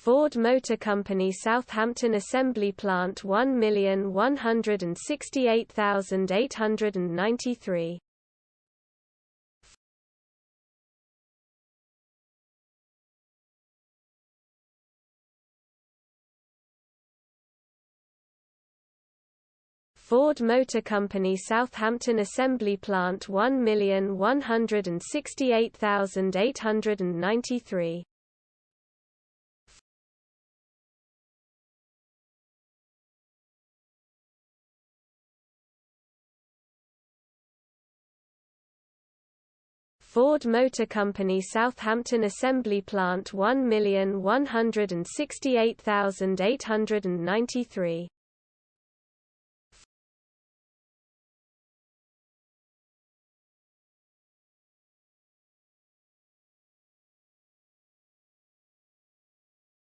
Ford Motor Company Southampton Assembly Plant 1,168,893. Ford Motor Company Southampton Assembly Plant 1,168,893. Ford Motor Company Southampton Assembly Plant 1,168,893.